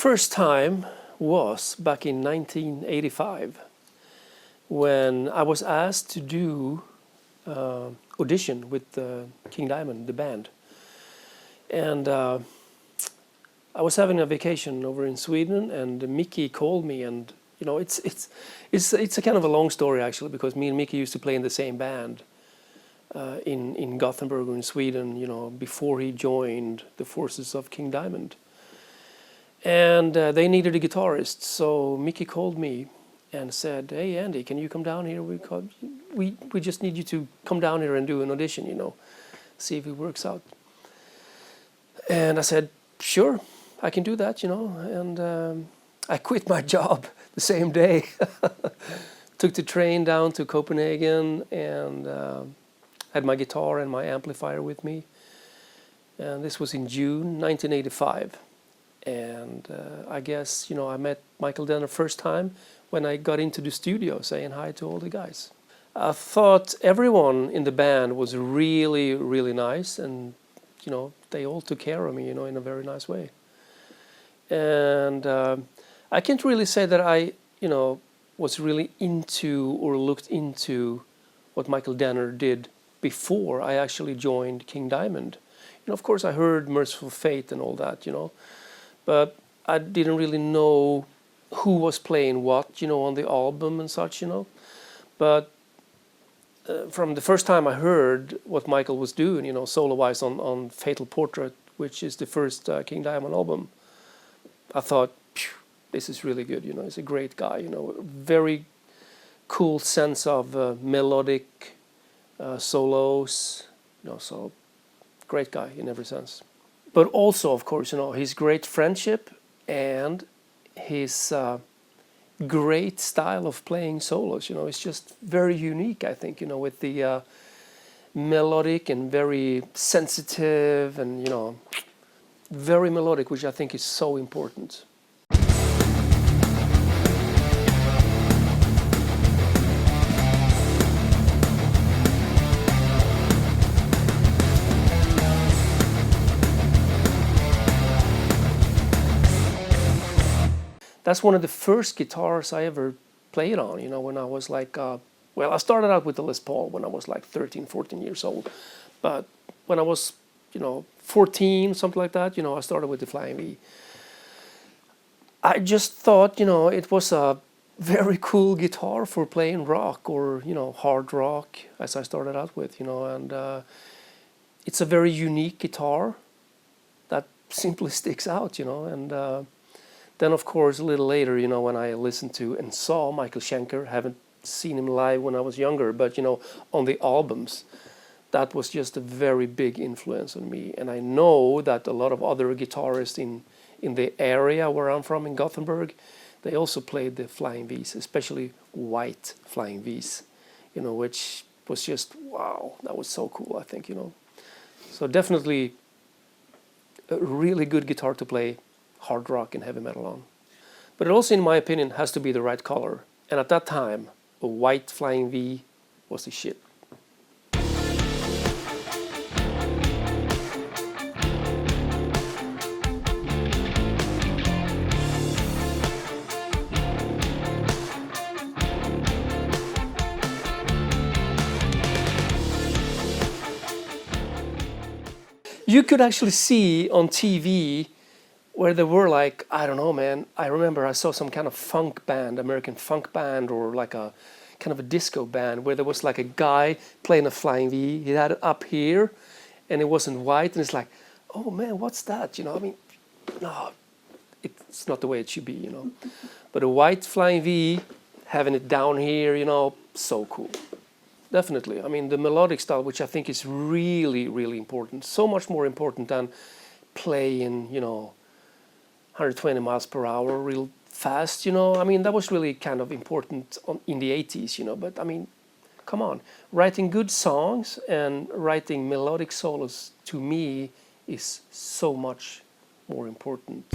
first time was back in 1985 when I was asked to do audition with King Diamond, the band. And I was having a vacation over in Sweden, and Mickey called me, and you know, it's a kind of a long story actually, because me and Mickey used to play in the same band in Gothenburg or in Sweden, you know, before he joined the forces of King Diamond. And they needed a guitarist, so Mickey called me and said, "Hey Andy, can you come down here? We just need you to come down here and do an audition, you know, see if it works out." And I said, "Sure, I can do that, you know." And I quit my job the same day. Took the train down to Copenhagen and had my guitar and my amplifier with me. And this was in June 1985. And I guess, you know, I met Michael Denner first time when I got into the studio saying hi to all the guys. I thought everyone in the band was really, really nice, and, you know, they all took care of me, you know, in a very nice way. And I can't really say that I, you know, was really into or looked into what Michael Denner did before I actually joined King Diamond. You know, of course I heard Merciful Fate and all that, you know, but I didn't really know who was playing what, you know, on the album and such, you know. But from the first time I heard what Michael was doing, you know, solo-wise on Fatal Portrait, which is the first King Diamond album, I thought, this is really good, you know, he's a great guy, you know, very cool sense of melodic solos, you know, so great guy in every sense. But also, of course, you know, his great friendship and his great style of playing solos, you know, it's just very unique, I think, you know, with the melodic and very sensitive and, you know, very melodic, which I think is so important. That's one of the first guitars I ever played on, you know, when I was like, well, I started out with the Les Paul when I was like 13, 14 years old. But when I was, you know, 14, something like that, you know, I started with the Flying V. I just thought, you know, it was a very cool guitar for playing rock or, you know, hard rock, as I started out with, you know, and it's a very unique guitar that simply sticks out, you know, and then, of course, a little later, you know, when I listened to and saw Michael Schenker, haven't seen him live when I was younger, but, you know, on the albums, that was just a very big influence on me. And I know that a lot of other guitarists in the area where I'm from, in Gothenburg, they also played the Flying Vs, especially white Flying Vs, you know, which was just, wow, that was so cool, I think, you know. So definitely a really good guitar to play hard rock and heavy metal on. But it also, in my opinion, has to be the right color. And at that time, a white Flying V was the shit. You could actually see on TV where they were like, I don't know, man, I remember I saw some kind of funk band, American funk band, or like a kind of a disco band, where there was like a guy playing a Flying V. He had it up here, and it wasn't white, and it's like, oh man, what's that? You know, I mean, no, it's not the way it should be, you know. But a white Flying V, having it down here, you know, so cool. Definitely. I mean, the melodic style, which I think is really, really important, so much more important than playing, you know, 120 miles per hour real fast, you know. I mean, that was really kind of important in the 80s, you know. But I mean, come on, writing good songs and writing melodic solos, to me, is so much more important.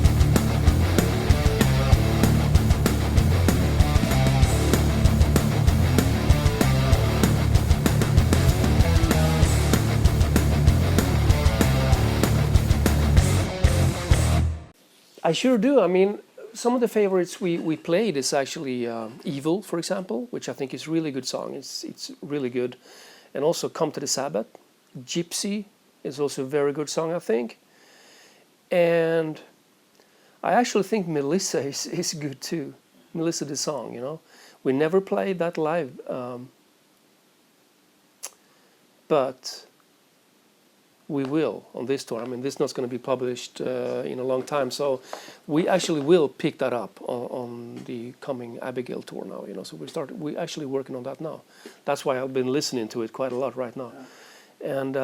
I sure do. I mean, some of the favorites we played is actually Evil, for example, which I think is a really good song. It's really good. And also Come to the Sabbath. Gypsy is also a very good song, I think. And I actually think Melissa is good too. Melissa the song, you know. We never played that live. But we will on this tour. I mean, this is not going to be published in a long time, so we actually will pick that up on the coming Abigail tour now. You know, so we're actually working on that now. That's why I've been listening to it quite a lot right now, and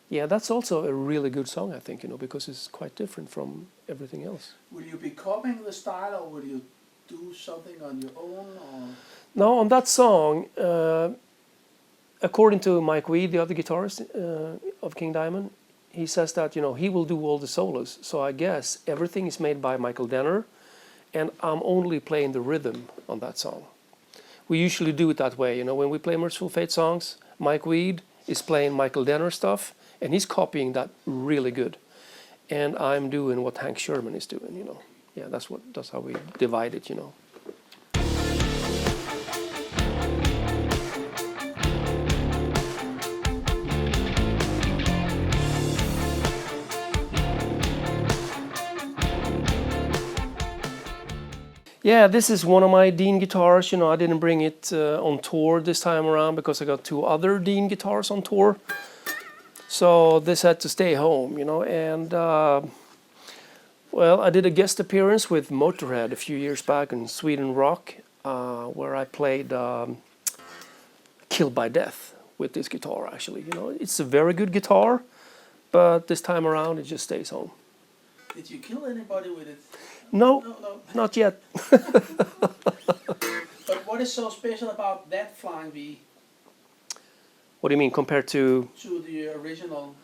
yeah, that's also a really good song, I think. You know, because it's quite different from everything else. Will you be copying the style, or will you do something on your own? Or? No, on that song. According to Mike Weed, the other guitarist of King Diamond, he says that, you know, he will do all the solos. So I guess everything is made by Michael Denner, and I'm only playing the rhythm on that song. We usually do it that way, you know, when we play Merciful Fate songs, Mike Weed is playing Michael Denner stuff, and he's copying that really good. And I'm doing what Hank Sherman is doing, you know. Yeah, that's how we divide it, you know. Yeah, this is one of my Dean guitars. You know, I didn't bring it on tour this time around because I got 2 other Dean guitars on tour. So this had to stay home, you know. And, well, I did a guest appearance with Motorhead a few years back in Sweden Rocque, where I played Killed by Death with this guitar, actually. You know, it's a very good guitar, but this time around it just stays home. Did you kill anybody with it? No, not yet. But what is so special about that Flying V? What do you mean, compared to... To the original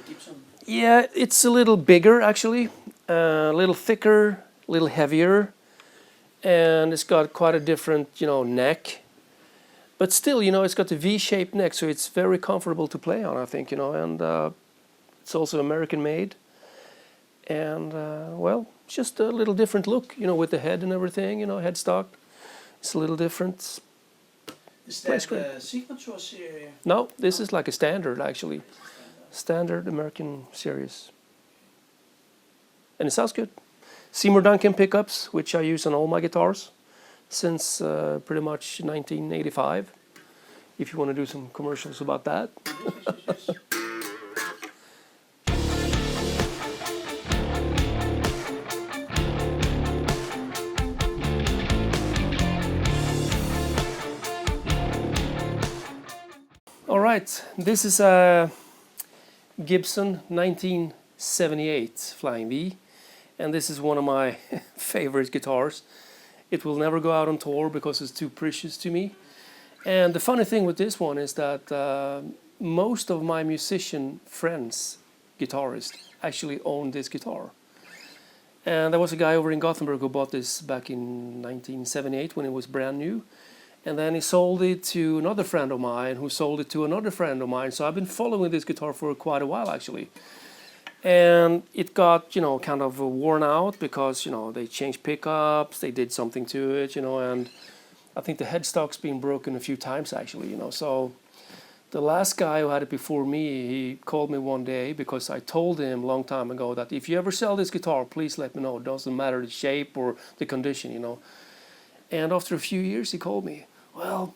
Gibson? Yeah, it's a little bigger, actually. A little thicker, a little heavier. And it's got quite a different, you know, neck. But still, you know, it's got the V-shaped neck, so it's very comfortable to play on, I think, you know. And it's also American-made. And, well, just a little different look, you know, with the head and everything, you know, headstock. It's a little different. Is that the signature series? No, this is like a standard, actually. Standard American series. And it sounds good. Seymour Duncan pickups, which I use on all my guitars since pretty much 1985. If you want to do some commercials about that. Yes. All right, this is a Gibson 1978 Flying V, and this is one of my favorite guitars. It will never go out on tour because it's too precious to me. And the funny thing with this one is that most of my musician friends, guitarists, actually own this guitar. And there was a guy over in Gothenburg who bought this back in 1978 when it was brand new. And then he sold it to another friend of mine who sold it to another friend of mine. So I've been following this guitar for quite a while, actually. And it got, you know, kind of worn out because, you know, they changed pickups, they did something to it, you know, and I think the headstock's been broken a few times, actually, you know. So the last guy who had it before me, he called me one day because I told him a long time ago that if you ever sell this guitar, please let me know. It doesn't matter the shape or the condition, you know. And after a few years, he called me. Well,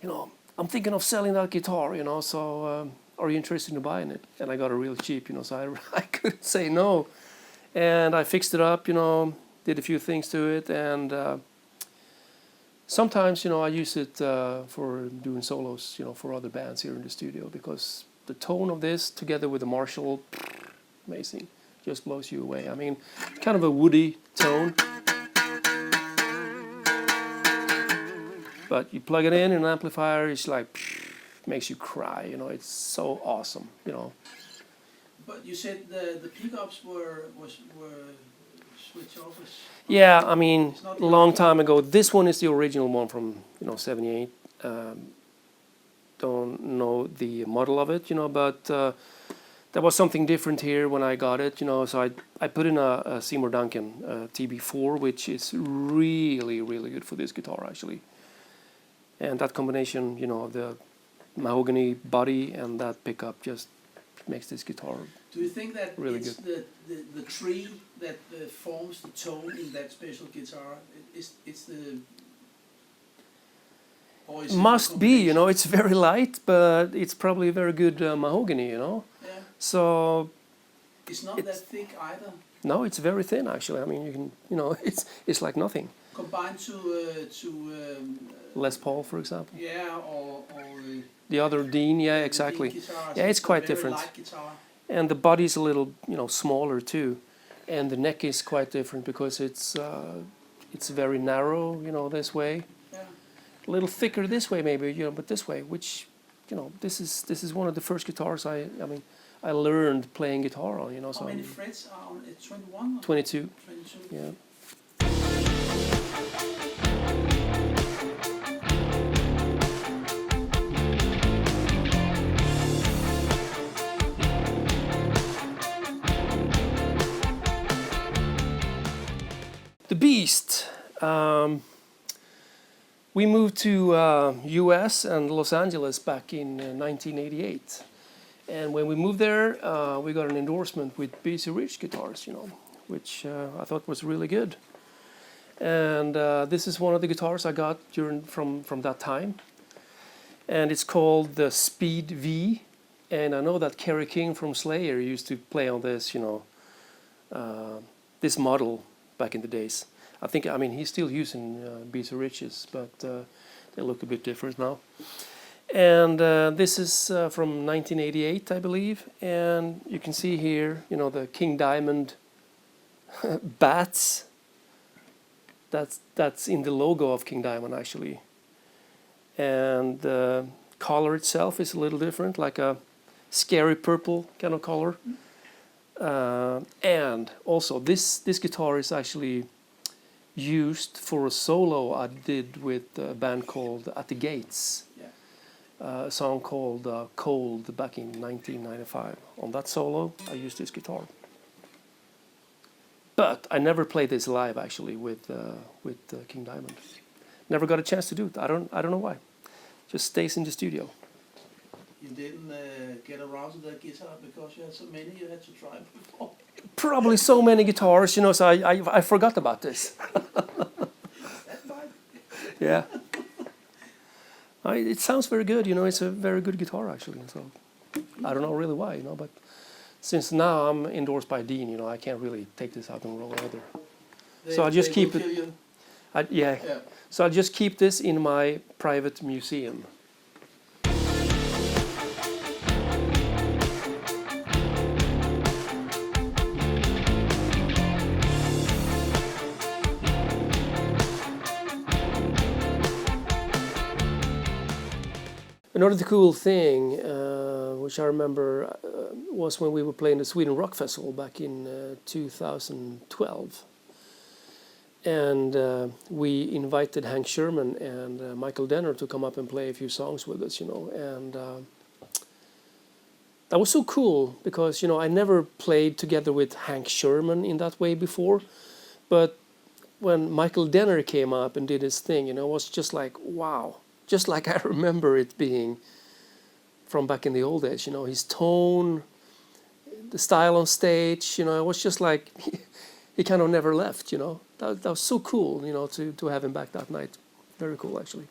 you know, I'm thinking of selling that guitar, you know, so are you interested in buying it? And I got it real cheap, you know, so I couldn't say no. And I fixed it up, you know, did a few things to it, and sometimes, you know, I use it for doing solos, you know, for other bands here in the studio, because the tone of this, together with the Marshall, amazing, just blows you away. I mean, kind of a woody tone. But you plug it in an amplifier, it's like, makes you cry, you know, it's so awesome, you know. But you said the pickups were switched off? Yeah, I mean, a long time ago. This one is the original one from, you know, 78. Don't know the model of it, you know, but there was something different here when I got it, you know. So I put in a Seymour Duncan TB4, which is really really good for this guitar actually. And that combination, you know, the mahogany body and that pickup just makes this guitar. Do you think that Really it's the tree that forms the tone in that special guitar? It's the or is it Must the be, you combination? know, it's very light, but it's probably very good mahogany, you know. Yeah. So It's not It's- that thick either. no, it's very thin actually. I mean, you can, you know, it's like nothing. Combined to Les Paul, for example. yeah, or The other Dean, yeah, the exactly. Dean guitars, Yeah, it's a quite very different. light guitar. And the body's a little, you know, smaller too, and the neck is quite different because it's very narrow, you know, this way. Yeah. A little thicker this way maybe, you know, but this way, which, you know, this is one of the first guitars I mean, I learned playing guitar on, you know. How So many frets are on it? 21 or 22, 22? yeah. The Beast. We moved to U.S. and Los Angeles back in 1988, and when we moved there, we got an endorsement with BC Rich guitars, you know, which I thought was really good. And this is one of the guitars I got from that time, and it's called the Speed V. And I know that Kerry King from Slayer used to play on this, you know, this model back in the days. I mean, he's still using BC Riches, but they look a bit different now. And this is from 1988, I believe. And you can see here, you know, the King Diamond bats. That's in the logo of King Diamond, actually. And the color itself is a little different, like a scary purple kind of color. And also, this guitar is actually used for a solo I did with a band called At the Gates. Yeah. A song called Cold back in 1995. On that solo, I used this guitar. But I never played this live actually with King Diamond. Never got a chance to do it. I don't know why. Just stays in the studio. You didn't get around to that guitar because you had so many you had to try before. Probably so many guitars, you know. So I forgot about this. That might. Yeah. It sounds very good, you know. It's a very good guitar actually. So I don't know really why, you know, but since now I'm endorsed by Dean, you know, I can't really take this out and roll either. So I'll just keep it. Kill you. Yeah. Yeah. So I'll just keep this in my private museum. Another cool thing, which I remember, was when we were playing the Sweden Rock Festival back in 2012. And we invited Hank Sherman and Michael Denner to come up and play a few songs with us, you know. And that was so cool because, you know, I never played together with Hank Sherman in that way before. But when Michael Denner came up and did his thing, you know, it was just like, wow. Just like I remember it being from back in the old days, you know, his tone, the style on stage, you know, it was just like he kind of never left, you know. That was so cool, you know, to have him back that night. Very cool, actually.